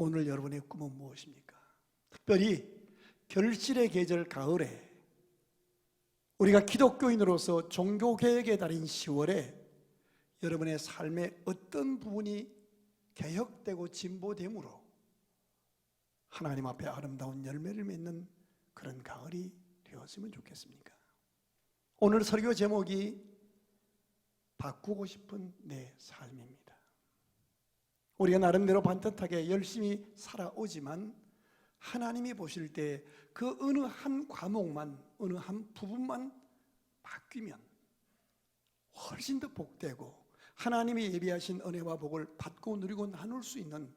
오늘 여러분의 꿈은 무엇입니까? 특별히 결실의 계절 가을에 우리가 기독교인으로서 종교개혁의 달인 10월에 여러분의 삶의 어떤 부분이 개혁되고 진보됨으로 하나님 앞에 아름다운 열매를 맺는 그런 가을이 되었으면 좋겠습니까? 오늘 설교 제목이 바꾸고 싶은 내 삶입니다. 우리가 나름대로 반듯하게 열심히 살아오지만 하나님이 보실 때 그 어느 한 과목만, 어느 한 부분만 바뀌면 훨씬 더 복되고 하나님이 예비하신 은혜와 복을 받고 누리고 나눌 수 있는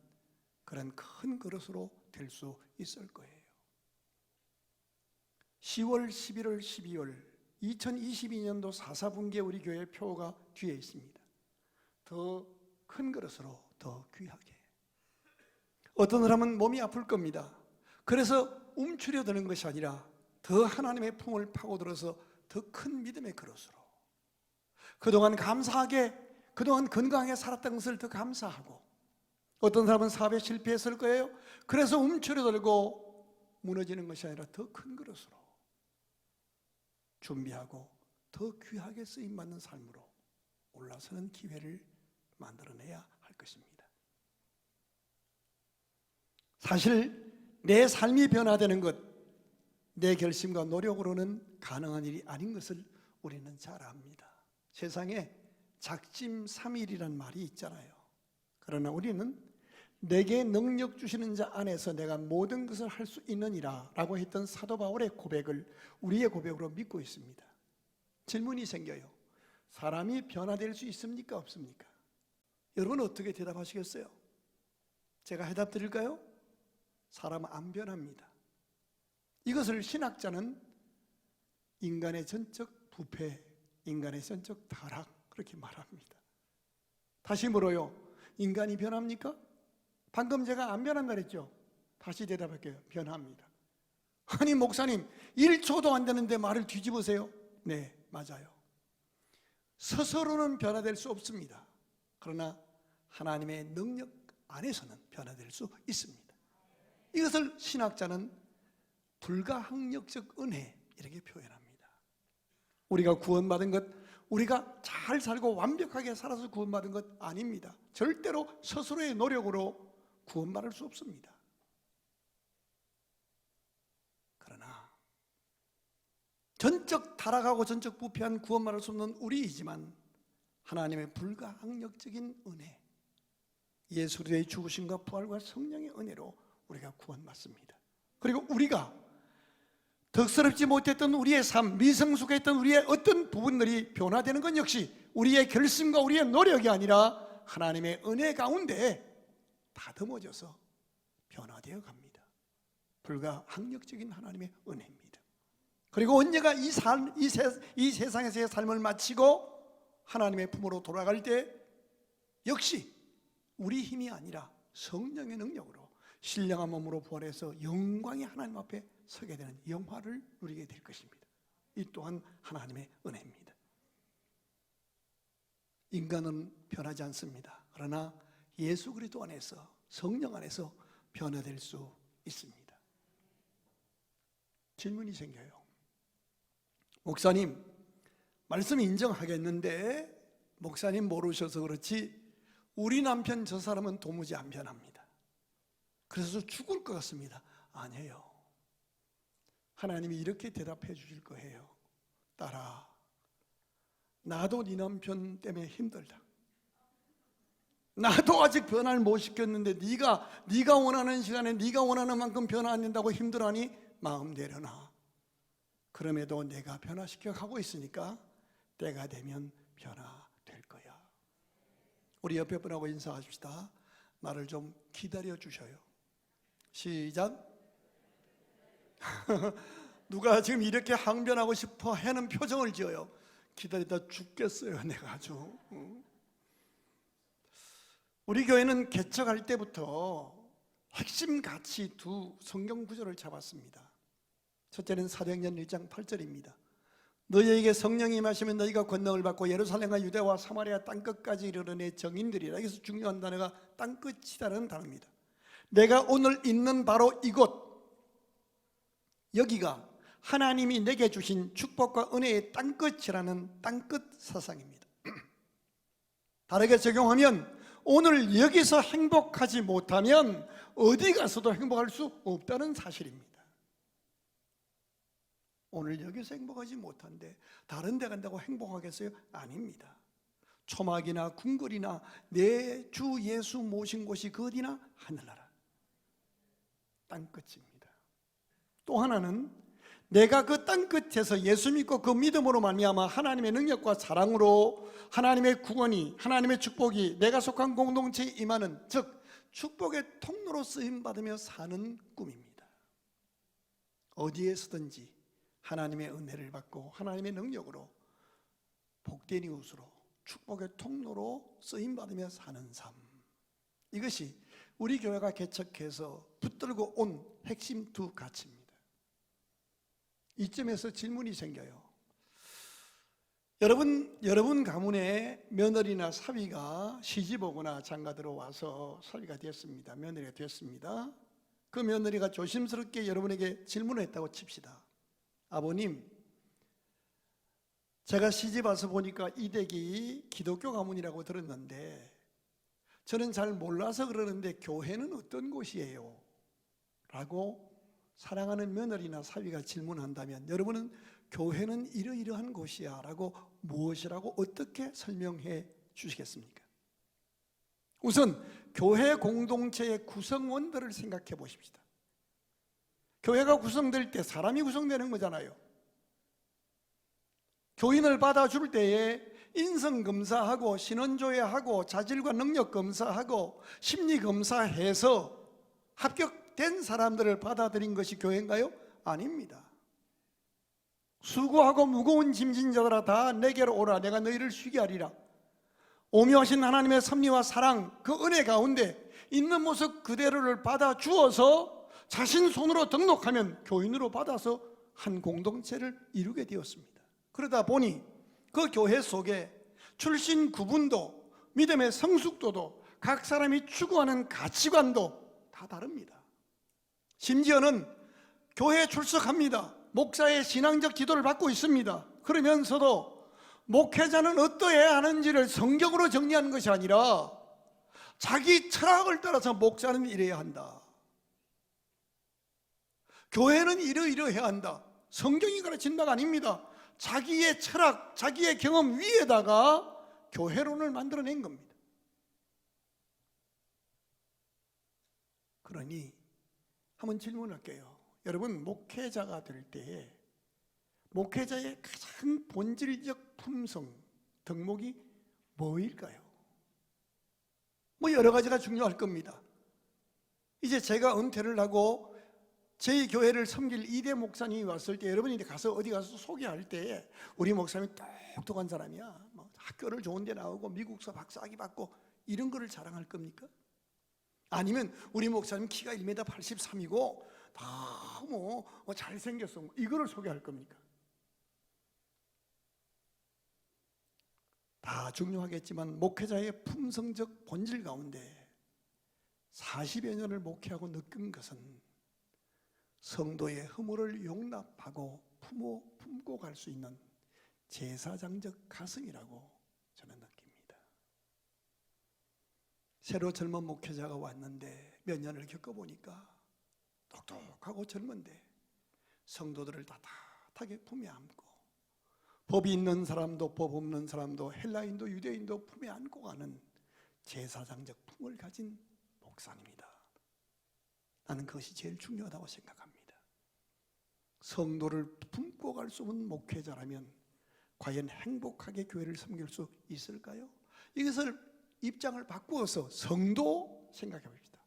그런 큰 그릇으로 될 수 있을 거예요. 10월, 11월, 12월 2022년도 4사분기에 우리 교회 표가 뒤에 있습니다. 더 큰 그릇으로 더 귀하게. 어떤 사람은 몸이 아플 겁니다. 그래서 움츠려드는 것이 아니라 더 하나님의 품을 파고들어서 더 큰 믿음의 그릇으로, 그동안 감사하게, 그동안 건강하게 살았던 것을 더 감사하고, 어떤 사람은 사업에 실패했을 거예요. 그래서 움츠려들고 무너지는 것이 아니라 더 큰 그릇으로 준비하고 더 귀하게 쓰임받는 삶으로 올라서는 기회를 만들어내야 할 것입니다. 사실 내 삶이 변화되는 것, 내 결심과 노력으로는 가능한 일이 아닌 것을 우리는 잘 압니다. 세상에 작심삼일이란 말이 있잖아요. 그러나 우리는 내게 능력 주시는 자 안에서 내가 모든 것을 할 수 있느니라 라고 했던 사도 바울의 고백을 우리의 고백으로 믿고 있습니다. 질문이 생겨요. 사람이 변화될 수 있습니까? 없습니까? 여러분은 어떻게 대답하시겠어요? 제가 해답 드릴까요? 사람은 안 변합니다. 이것을 신학자는 인간의 전적 부패, 인간의 전적 타락 그렇게 말합니다. 다시 물어요. 인간이 변합니까? 방금 제가 안 변한다 그랬죠? 다시 대답할게요. 변합니다. 아니 목사님 1초도 안 되는데 말을 뒤집으세요? 네, 맞아요. 스스로는 변화될 수 없습니다. 그러나 하나님의 능력 안에서는 변화될 수 있습니다. 이것을 신학자는 불가항력적 은혜 이렇게 표현합니다. 우리가 구원받은 것, 우리가 잘 살고 완벽하게 살아서 구원받은 것 아닙니다. 절대로 스스로의 노력으로 구원받을 수 없습니다. 그러나 전적 타락하고 전적 부패한 구원받을 수 없는 우리이지만 하나님의 불가항력적인 은혜, 예수 그리스도의 죽으심과 부활과 성령의 은혜로 우리가 구원받습니다. 그리고 우리가 덕스럽지 못했던 우리의 삶, 미성숙했던 우리의 어떤 부분들이 변화되는 건 역시 우리의 결심과 우리의 노력이 아니라 하나님의 은혜 가운데 다듬어져서 변화되어 갑니다. 불가항력적인 하나님의 은혜입니다. 그리고 언제가 이 세상에서의 삶을 마치고 하나님의 품으로 돌아갈 때 역시 우리 힘이 아니라 성령의 능력으로 신령한 몸으로 부활해서 영광의 하나님 앞에 서게 되는 영화를 누리게 될 것입니다. 이 또한 하나님의 은혜입니다. 인간은 변하지 않습니다. 그러나 예수 그리스도 안에서, 성령 안에서 변화될 수 있습니다. 질문이 생겨요. 목사님, 말씀 인정하겠는데 목사님 모르셔서 그렇지 우리 남편 저 사람은 도무지 안 변합니다. 그래서 죽을 것 같습니다. 아니에요. 하나님이 이렇게 대답해 주실 거예요. 딸아, 나도 네 남편 때문에 힘들다. 나도 아직 변화를 못 시켰는데 네가 원하는 시간에 네가 원하는 만큼 변화 안 된다고 힘들어하니 마음 내려놔. 그럼에도 내가 변화시켜 가고 있으니까 때가 되면 변화될 거야. 우리 옆에 분하고 인사하십시다. 나를 좀 기다려 주셔요. 시작. 누가 지금 이렇게 항변하고 싶어 하는 표정을 지어요. 기다리다 죽겠어요. 내가 아주. 우리 교회는 개척할 때부터 핵심 가치 두 성경 구절을 잡았습니다. 첫째는 사도행전 1장 8절입니다. 너희에게 성령이 임하시면 너희가 권능을 받고 예루살렘과 유대와 사마리아 땅끝까지 이르러 내 정인들이라. 여기서 중요한 단어가 땅끝이라는 단어입니다. 내가 오늘 있는 바로 이곳, 여기가 하나님이 내게 주신 축복과 은혜의 땅끝이라는 땅끝 사상입니다. 다르게 적용하면 오늘 여기서 행복하지 못하면 어디 가서도 행복할 수 없다는 사실입니다. 오늘 여기서 행복하지 못한데 다른 데 간다고 행복하겠어요? 아닙니다. 초막이나 궁궐이나 내 주 예수 모신 곳이 그 어디나 하늘나라, 땅끝입니다. 또 하나는 내가 그 땅끝에서 예수 믿고 그 믿음으로 말미암아 하나님의 능력과 사랑으로 하나님의 구원이, 하나님의 축복이 내가 속한 공동체에 임하는, 즉 축복의 통로로 쓰임받으며 사는 꿈입니다. 어디에서든지 하나님의 은혜를 받고 하나님의 능력으로 복된 이웃으로 축복의 통로로 쓰임받으며 사는 삶, 이것이 우리 교회가 개척해서 붙들고 온 핵심 두 가치입니다. 이점에서 질문이 생겨요. 여러분 가문에 며느리나 사위가 시집 오거나 장가 들어와서 사위가 됐습니다. 며느리가 됐습니다. 그 며느리가 조심스럽게 여러분에게 질문을 했다고 칩시다. 아버님, 제가 시집 와서 보니까 이 댁이 기독교 가문이라고 들었는데 저는 잘 몰라서 그러는데 교회는 어떤 곳이에요? 라고 사랑하는 며느리나 사위가 질문한다면 여러분은 교회는 이러이러한 곳이야 라고 무엇이라고 어떻게 설명해 주시겠습니까? 우선 교회 공동체의 구성원들을 생각해 보십시다. 교회가 구성될 때 사람이 구성되는 거잖아요. 교인을 받아줄 때에 인성검사하고 신원조회하고 자질과 능력검사하고 심리검사해서 합격된 사람들을 받아들인 것이 교회인가요? 아닙니다. 수고하고 무거운 짐진 자들아 다 내게로 오라, 내가 너희를 쉬게 하리라. 오묘하신 하나님의 섭리와 사랑, 그 은혜 가운데 있는 모습 그대로를 받아주어서 자신 손으로 등록하면 교인으로 받아서 한 공동체를 이루게 되었습니다. 그러다 보니 그 교회 속에 출신 구분도, 믿음의 성숙도도, 각 사람이 추구하는 가치관도 다 다릅니다. 심지어는 교회에 출석합니다. 목사의 신앙적 지도를 받고 있습니다. 그러면서도 목회자는 어떠해야 하는지를 성경으로 정리하는 것이 아니라 자기 철학을 따라서 목사는 이래야 한다, 교회는 이러이러해야 한다, 성경이 가르친다가 아닙니다. 자기의 철학, 자기의 경험 위에다가 교회론을 만들어낸 겁니다. 그러니 한번 질문할게요. 여러분, 목회자가 될 때에 목회자의 가장 본질적 품성, 덕목이 뭐일까요? 뭐 여러 가지가 중요할 겁니다. 이제 제가 은퇴를 하고 저희 교회를 섬길 이대 목사님이 왔을 때 여러분이 가서 어디 가서 소개할 때 우리 목사님이 똑똑한 사람이야, 뭐 학교를 좋은 데 나오고 미국서 박사학위 받고 이런 거를 자랑할 겁니까? 아니면 우리 목사님 키가 1m 83이고 너무 잘생겼어, 이거를 소개할 겁니까? 다 중요하겠지만 목회자의 품성적 본질 가운데 40여 년을 목회하고 느낀 것은 성도의 허물을 용납하고 품고 갈 수 있는 제사장적 가슴이라고 저는 느낍니다. 새로 젊은 목회자가 왔는데 몇 년을 겪어보니까 똑똑하고 젊은데 성도들을 따뜻하게 품에 안고, 법이 있는 사람도 법 없는 사람도 헬라인도 유대인도 품에 안고 가는 제사장적 품을 가진 목사입니다. 나는 그것이 제일 중요하다고 생각합니다. 성도를 품고 갈 수 없는 목회자라면 과연 행복하게 교회를 섬길 수 있을까요? 이것을 입장을 바꾸어서 성도 생각해 봅시다.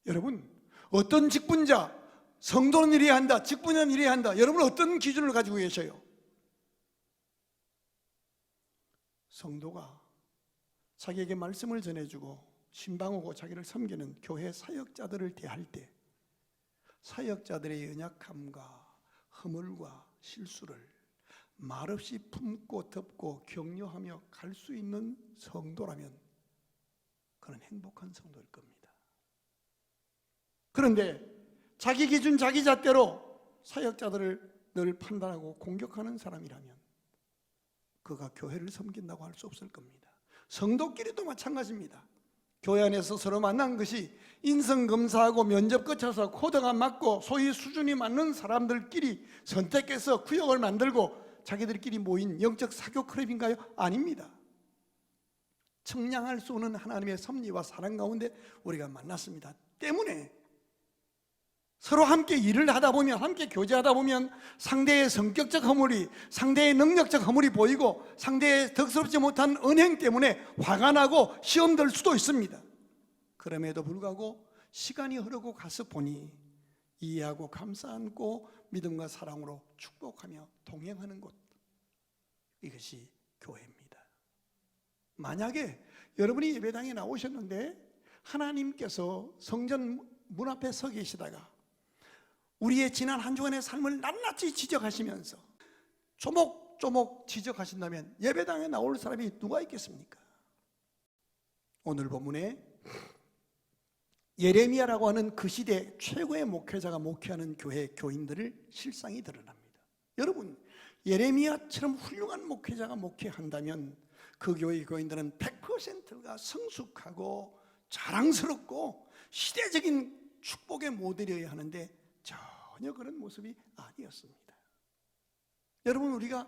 여러분, 어떤 직분자, 성도는 이래야 한다, 직분자는 이래야 한다, 여러분 어떤 기준을 가지고 계셔요? 성도가 자기에게 말씀을 전해주고 신방하고 자기를 섬기는 교회 사역자들을 대할 때 사역자들의 연약함과 허물과 실수를 말없이 품고 덮고 격려하며 갈 수 있는 성도라면 그는 행복한 성도일 겁니다. 그런데 자기 기준 자기 잣대로 사역자들을 늘 판단하고 공격하는 사람이라면 그가 교회를 섬긴다고 할 수 없을 겁니다. 성도끼리도 마찬가지입니다. 교회 안에서 서로 만난 것이 인성검사하고 면접 거쳐서 코드가 맞고 소위 수준이 맞는 사람들끼리 선택해서 구역을 만들고 자기들끼리 모인 영적 사교 클럽인가요? 아닙니다. 청량할 수 없는 하나님의 섭리와 사랑 가운데 우리가 만났습니다. 때문에 서로 함께 일을 하다 보면, 함께 교제하다 보면 상대의 성격적 허물이, 상대의 능력적 허물이 보이고 상대의 덕스럽지 못한 언행 때문에 화가 나고 시험 들 수도 있습니다. 그럼에도 불구하고 시간이 흐르고 가서 보니 이해하고 감싸 안고 믿음과 사랑으로 축복하며 동행하는 곳, 이것이 교회입니다. 만약에 여러분이 예배당에 나오셨는데 하나님께서 성전 문 앞에 서 계시다가 우리의 지난 한 주간의 삶을 낱낱이 지적하시면서 조목조목 지적하신다면 예배당에 나올 사람이 누가 있겠습니까? 오늘 본문에 예레미야라고 하는 그 시대 최고의 목회자가 목회하는 교회 교인들을 실상이 드러납니다. 여러분, 예레미야처럼 훌륭한 목회자가 목회한다면 그 교회 교인들은 100%가 성숙하고 자랑스럽고 시대적인 축복의 모델이어야 하는데 전혀 그런 모습이 아니었습니다. 여러분, 우리가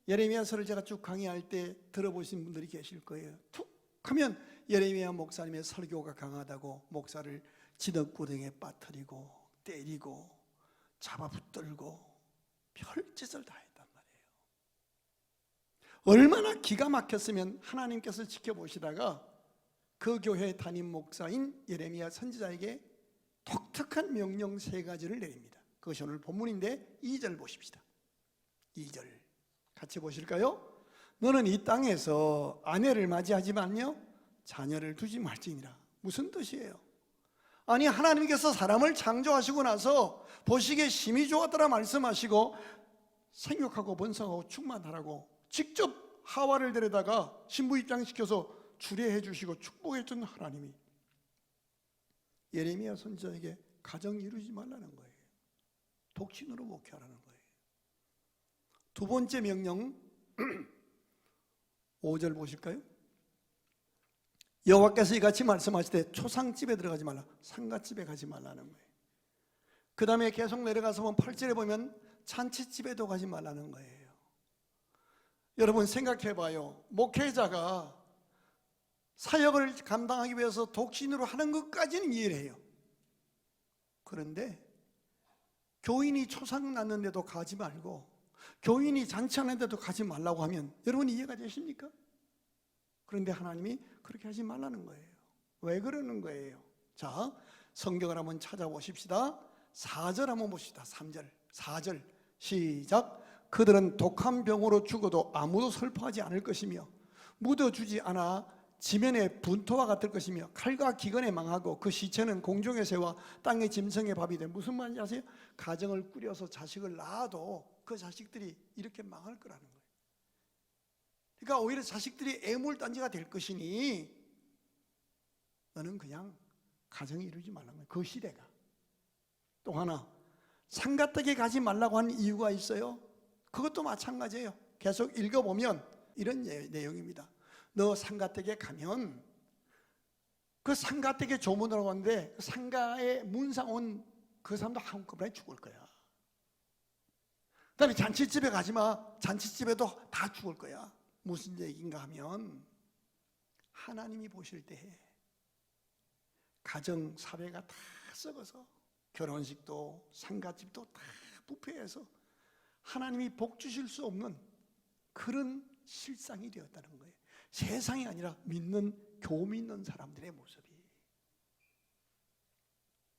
예레미야서를 제가 쭉 강의할 때 들어보신 분들이 계실 거예요. 툭 하면 예레미야 목사님의 설교가 강하다고 목사를 진흙구덩이에 빠뜨리고 때리고 잡아붙들고 별짓을 다 했단 말이에요. 얼마나 기가 막혔으면 하나님께서 지켜보시다가 그 교회 담임 목사인 예레미야 선지자에게 독특한 명령 3가지를 내립니다. 그것이 오늘 본문인데 2절 보십시다. 2절 같이 보실까요? 너는 이 땅에서 아내를 맞이하지만요 자녀를 두지 말지니라. 무슨 뜻이에요? 아니, 하나님께서 사람을 창조하시고 나서 보시기에 심히 좋았더라 말씀하시고 생육하고 번성하고 충만하라고 직접 하와를 데려다가 신부 입장시켜서 주례해 주시고 축복해 준 하나님이 예레미야 선지자에게 가정 이루지 말라는 거예요. 독신으로 목회하라는 거예요. 두 번째 명령 5절 보실까요? 여호와께서 이같이 말씀하시되 초상집에 들어가지 말라, 상가집에 가지 말라는 거예요. 그 다음에 계속 내려가서 보면 8절에 보면 잔치집에도 가지 말라는 거예요. 여러분 생각해 봐요. 목회자가 사역을 감당하기 위해서 독신으로 하는 것까지는 이해를 해요. 그런데 교인이 초상 났는데도 가지 말고 교인이 잔치하는데도 가지 말라고 하면 여러분 이해가 되십니까? 그런데 하나님이 그렇게 하지 말라는 거예요. 왜 그러는 거예요? 자, 성경을 한번 찾아보십시다. 4절 한번 보십시다. 3절, 4절 시작. 그들은 독한 병으로 죽어도 아무도 슬퍼하지 않을 것이며 묻어주지 않아 지면의 분토와 같을 것이며 칼과 기근에 망하고 그 시체는 공중의 새와 땅의 짐승의 밥이 돼. 무슨 말인지 아세요? 가정을 꾸려서 자식을 낳아도 그 자식들이 이렇게 망할 거라는 거예요. 그러니까 오히려 자식들이 애물단지가 될 것이니 너는 그냥 가정을 이루지 말라는 거예요. 그 시대가. 또 하나, 상가댁에 가지 말라고 하는 이유가 있어요. 그것도 마찬가지예요. 계속 읽어보면 이런 내용입니다. 너 상가댁에 가면 그 상가댁에 조문하러 갔는데 그 상가에 문상 온 그 사람도 한꺼번에 죽을 거야. 그 다음에 잔치집에 가지마. 잔치집에도 다 죽을 거야. 무슨 얘기인가 하면 하나님이 보실 때 가정 사회가 다 썩어서 결혼식도 상가집도 다 부패해서 하나님이 복 주실 수 없는 그런 실상이 되었다는 거예요. 세상이 아니라 믿는 교우 믿는 사람들의 모습이.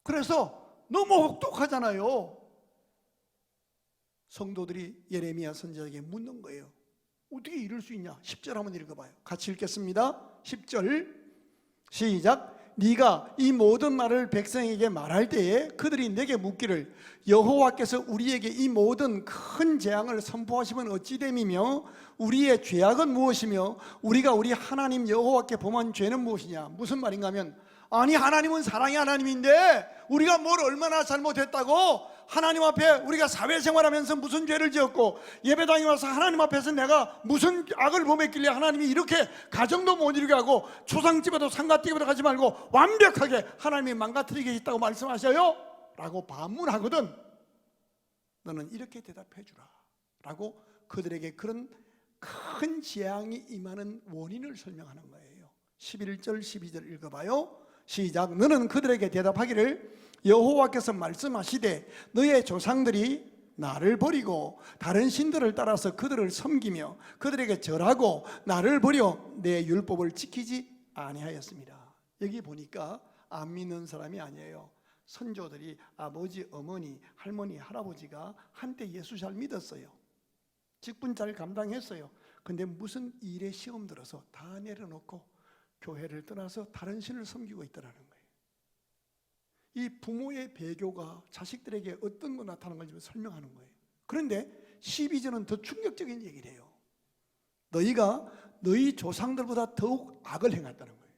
그래서 너무 혹독하잖아요. 성도들이 예레미야 선지자에게 묻는 거예요. 어떻게 이럴 수 있냐? 10절 한번 읽어봐요. 같이 읽겠습니다. 10절 시작. 네가 이 모든 말을 백성에게 말할 때에 그들이 내게 묻기를 여호와께서 우리에게 이 모든 큰 재앙을 선포하시면 어찌 됨이며 우리의 죄악은 무엇이며 우리가 우리 하나님 여호와께 범한 죄는 무엇이냐? 무슨 말인가 하면 아니, 하나님은 사랑의 하나님인데 우리가 뭘 얼마나 잘못했다고 하나님 앞에 우리가 사회생활하면서 무슨 죄를 지었고 예배당에 와서 하나님 앞에서 내가 무슨 악을 범했길래 하나님이 이렇게 가정도 못 이루게 하고 초상집에도 상가집에도 가지 말고 완벽하게 하나님이 망가뜨리게 했다고 말씀하셔요? 라고 반문하거든. 너는 이렇게 대답해 주라 라고 그들에게 그런 큰 재앙이 임하는 원인을 설명하는 거예요. 11절 12절 읽어봐요. 시작. 너는 그들에게 대답하기를 여호와께서 말씀하시되 너의 조상들이 나를 버리고 다른 신들을 따라서 그들을 섬기며 그들에게 절하고 나를 버려 내 율법을 지키지 아니하였습니다. 여기 보니까 안 믿는 사람이 아니에요. 선조들이 아버지, 어머니, 할머니, 할아버지가 한때 예수 잘 믿었어요. 직분 잘 감당했어요. 근데 무슨 일에 시험 들어서 다 내려놓고 교회를 떠나서 다른 신을 섬기고 있더라는 거예요. 이 부모의 배교가 자식들에게 어떤 거 나타나는 걸 설명하는 거예요. 그런데 12절은 더 충격적인 얘기를 해요. 너희가 너희 조상들보다 더욱 악을 행했다는 거예요.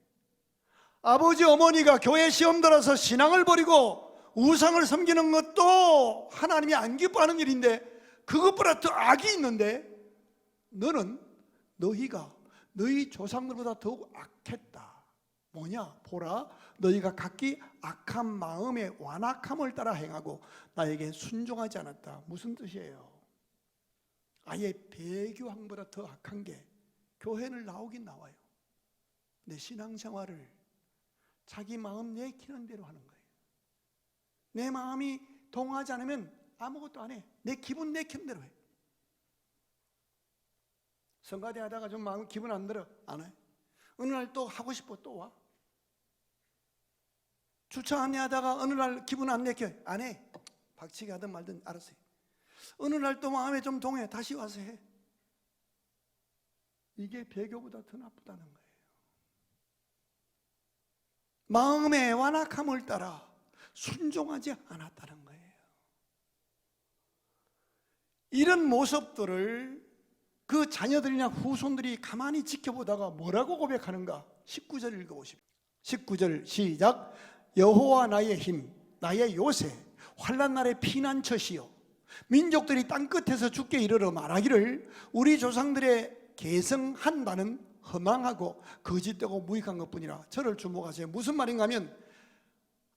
아버지, 어머니가 교회 시험 들어서 신앙을 버리고 우상을 섬기는 것도 하나님이 안 기뻐하는 일인데 그것보다 더 악이 있는데 너는 너희가 너희 조상들보다 더욱 악했다. 뭐냐? 보라, 너희가 각기 악한 마음의 완악함을 따라 행하고 나에게 순종하지 않았다. 무슨 뜻이에요? 아예 배교함보다 더 악한 게 교회를 나오긴 나와요. 내 신앙생활을 자기 마음 내키는 대로 하는 거예요. 내 마음이 동하지 않으면 아무것도 안 해. 내 기분 내키는 대로 해. 성가대 하다가 좀 마음 기분 안 들어, 안 해. 어느 날 또 하고 싶어, 또 와. 주차 안내하다가 어느 날 기분 안 내켜, 안 해. 박치기 하든 말든 알아서 해. 어느 날 또 마음에 좀 동해, 다시 와서 해. 이게 배교보다 더 나쁘다는 거예요. 마음의 완악함을 따라 순종하지 않았다는 거예요. 이런 모습들을 그 자녀들이나 후손들이 가만히 지켜보다가 뭐라고 고백하는가? 19절 읽어보십시오. 19절 시작. 여호와 나의 힘, 나의 요새, 환난 날의 피난처시요 민족들이 땅끝에서 죽게 이르러 말하기를 우리 조상들의 계승한 바는 허망하고 거짓되고 무익한 것뿐이라. 저를 주목하세요. 무슨 말인가 하면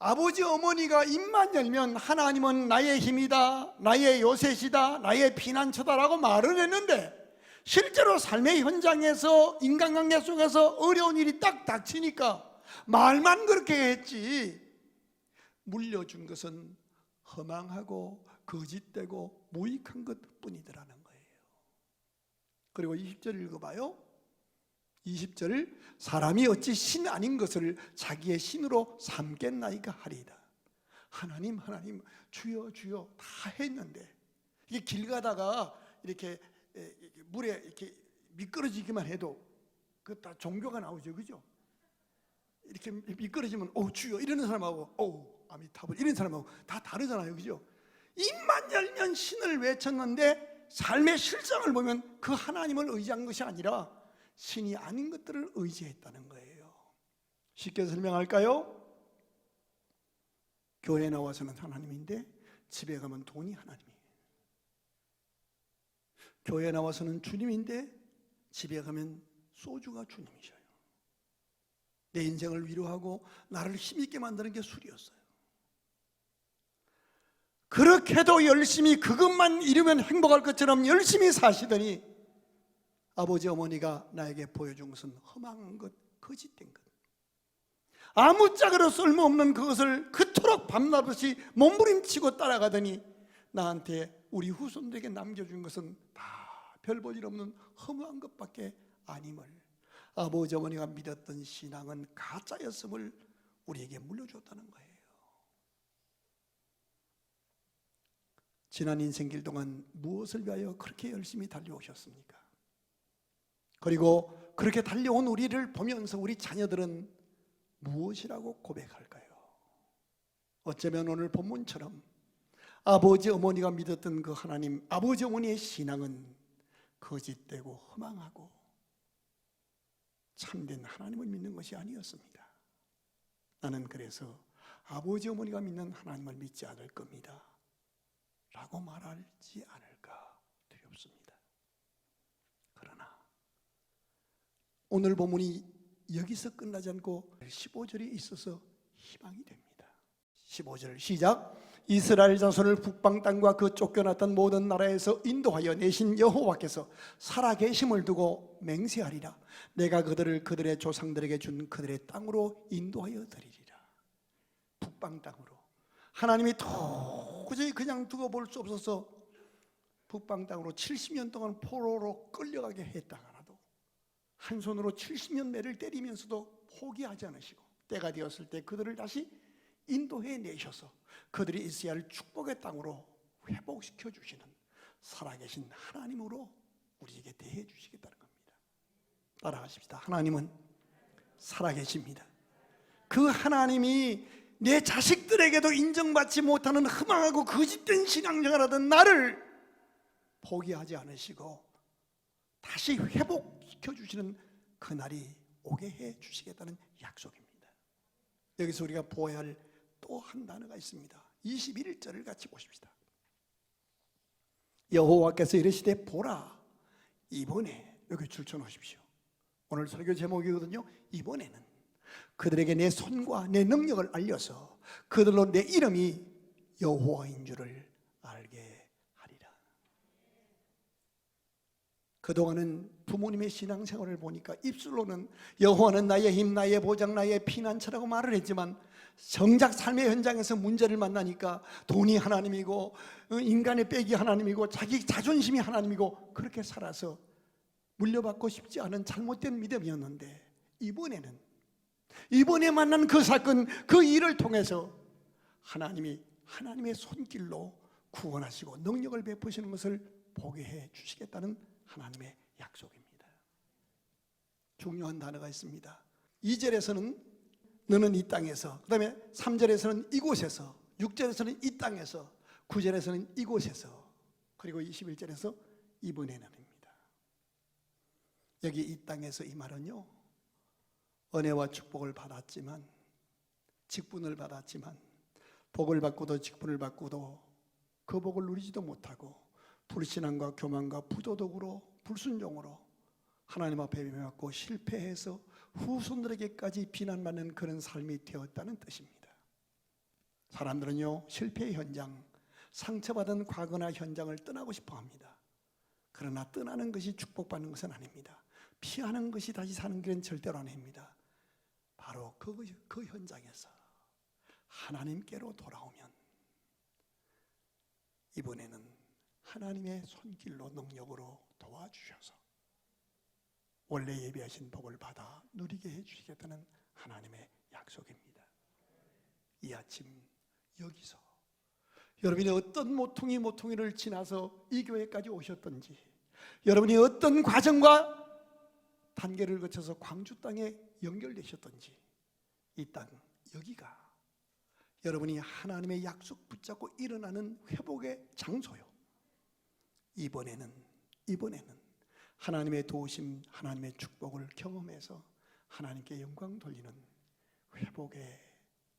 아버지, 어머니가 입만 열면 하나님은 나의 힘이다, 나의 요새시다, 나의 피난처다라고 말을 했는데 실제로 삶의 현장에서 인간관계 속에서 어려운 일이 딱 닥치니까 말만 그렇게 했지 물려준 것은 허망하고 거짓되고 무익한 것뿐이더라는 거예요. 그리고 20절 읽어봐요. 20절 사람이 어찌 신 아닌 것을 자기의 신으로 삼겠나이까 하리이다. 하나님, 하나님, 주여, 주여 다 했는데 이게 길 가다가 이렇게 물에 이렇게 미끄러지기만 해도 그 다 종교가 나오죠, 그죠? 이렇게 미끄러지면 주여 이러는 사람하고 아미타불 이런 사람하고 다 다르잖아요, 그죠? 입만 열면 신을 외쳤는데 삶의 실상을 보면 그 하나님을 의지한 것이 아니라 신이 아닌 것들을 의지했다는 거예요. 쉽게 설명할까요? 교회에 나와서는 하나님인데 집에 가면 돈이 하나님이에요. 교회에 나와서는 주님인데 집에 가면 소주가 주님이셔요. 내 인생을 위로하고 나를 힘있게 만드는 게 술이었어요. 그렇게도 열심히 그것만 이루면 행복할 것처럼 열심히 사시더니 아버지, 어머니가 나에게 보여준 것은 허망한 것, 거짓된 것, 아무짝으로 쓸모없는 그것을 그토록 밤낮없이 몸부림치고 따라가더니 나한테 우리 후손들에게 남겨준 것은 다 별 볼 일 없는 허무한 것밖에 아님을, 아버지, 어머니가 믿었던 신앙은 가짜였음을 우리에게 물려줬다는 거예요. 지난 인생길 동안 무엇을 위하여 그렇게 열심히 달려오셨습니까? 그리고 그렇게 달려온 우리를 보면서 우리 자녀들은 무엇이라고 고백할까요? 어쩌면 오늘 본문처럼 아버지, 어머니가 믿었던 그 하나님, 아버지, 어머니의 신앙은 거짓되고 허망하고 참된 하나님을 믿는 것이 아니었습니다. 나는 그래서 아버지 어머니가 믿는 하나님을 믿지 않을 겁니다 라고 말하지 않을까 두렵습니다. 그러나 오늘 본문이 여기서 끝나지 않고 15절이 있어서 희망이 됩니다. 15절 시작. 이스라엘 자손을 북방 땅과 그 쫓겨났던 모든 나라에서 인도하여 내신 여호와께서 살아계심을 두고 맹세하리라. 내가 그들을 그들의 조상들에게 준 그들의 땅으로 인도하여 드리리라. 북방 땅으로. 하나님이 도저히 그냥 두고 볼 수 없어서 북방 땅으로 70년 동안 포로로 끌려가게 했다가라도 한 손으로 70년 매를 때리면서도 포기하지 않으시고 때가 되었을 때 그들을 다시 인도해 내셔서 그들이 있어야 할 축복의 땅으로 회복시켜 주시는 살아계신 하나님으로 우리에게 대해 주시겠다는 겁니다. 따라가십시다. 하나님은 살아계십니다. 그 하나님이 내 자식들에게도 인정받지 못하는 허망하고 거짓된 신앙생활하던 나를 포기하지 않으시고 다시 회복시켜 주시는 그날이 오게 해 주시겠다는 약속입니다. 여기서 우리가 보아야 할 또 한 단어가 있습니다. 21절을 같이 보십시다. 여호와께서 이르시되 보라, 이번에, 여기 줄쳐놓으십시오. 오늘 설교 제목이거든요. 이번에는 그들에게 내 손과 내 능력을 알려서 그들로 내 이름이 여호와인 줄을 알게 하리라. 그동안은 부모님의 신앙생활을 보니까 입술로는 여호와는 나의 힘, 나의 보장, 나의 피난처라고 말을 했지만 정작 삶의 현장에서 문제를 만나니까 돈이 하나님이고 인간의 빽이 하나님이고 자기 자존심이 하나님이고 그렇게 살아서 물려받고 싶지 않은 잘못된 믿음이었는데 이번에 만난 그 사건, 그 일을 통해서 하나님이 하나님의 손길로 구원하시고 능력을 베푸시는 것을 보게 해 주시겠다는 하나님의 약속입니다. 중요한 단어가 있습니다. 2절에서는 너는 이 땅에서, 그 다음에 3절에서는 이곳에서, 6절에서는 이 땅에서, 9절에서는 이곳에서, 그리고 21절에서 이번에는입니다. 여기 이 땅에서 이 말은요, 은혜와 축복을 받았지만, 직분을 받았지만, 복을 받고도 직분을 받고도 그 복을 누리지도 못하고 불신앙과 교만과 부도덕으로 불순종으로 하나님 앞에 배임받고 실패해서 후손들에게까지 비난받는 그런 삶이 되었다는 뜻입니다. 사람들은요, 실패의 현장, 상처받은 과거나 현장을 떠나고 싶어 합니다. 그러나 떠나는 것이 축복받는 것은 아닙니다. 피하는 것이 다시 사는 길은 절대로 아닙니다. 바로 그 현장에서 하나님께로 돌아오면 이번에는 하나님의 손길로 능력으로 도와주셔서 원래 예비하신 복을 받아 누리게 해주시겠다는 하나님의 약속입니다. 이 아침 여기서 여러분이 어떤 모퉁이를 지나서 이 교회까지 오셨던지, 여러분이 어떤 과정과 단계를 거쳐서 광주 땅에 연결되셨던지, 이 땅 여기가 여러분이 하나님의 약속 붙잡고 일어나는 회복의 장소요. 이번에는 하나님의 도우심, 하나님의 축복을 경험해서 하나님께 영광 돌리는 회복의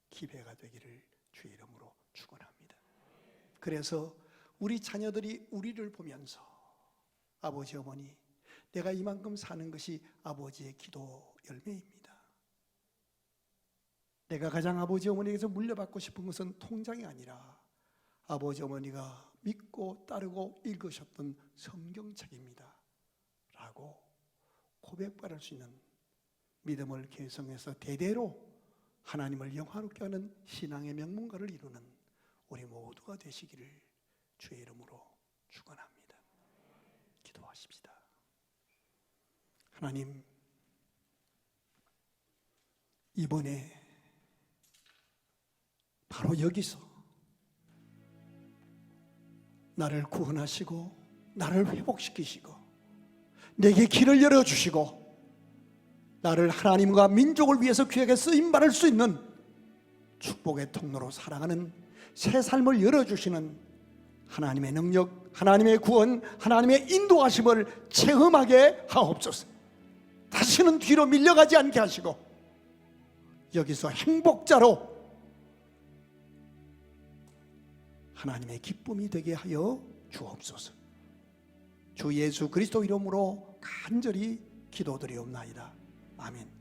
기회가 되기를 주의 이름으로 축원합니다. 그래서 우리 자녀들이 우리를 보면서 아버지 어머니, 내가 이만큼 사는 것이 아버지의 기도 열매입니다. 내가 가장 아버지 어머니에게서 물려받고 싶은 것은 통장이 아니라 아버지 어머니가 믿고 따르고 읽으셨던 성경책입니다 라고 고백받을 수 있는 믿음을 계승해서 대대로 하나님을 영화롭게 하는 신앙의 명문가를 이루는 우리 모두가 되시기를 주의 이름으로 축원합니다. 기도하십시다. 하나님, 이번에 바로 여기서 나를 구원하시고 나를 회복시키시고 내게 길을 열어주시고 나를 하나님과 민족을 위해서 귀하게 쓰임받을 수 있는 축복의 통로로 살아가는 새 삶을 열어주시는 하나님의 능력, 하나님의 구원, 하나님의 인도하심을 체험하게 하옵소서. 다시는 뒤로 밀려가지 않게 하시고 여기서 행복자로 하나님의 기쁨이 되게 하여 주옵소서. 주 예수 그리스도 이름으로 간절히 기도드리옵나이다. 아멘.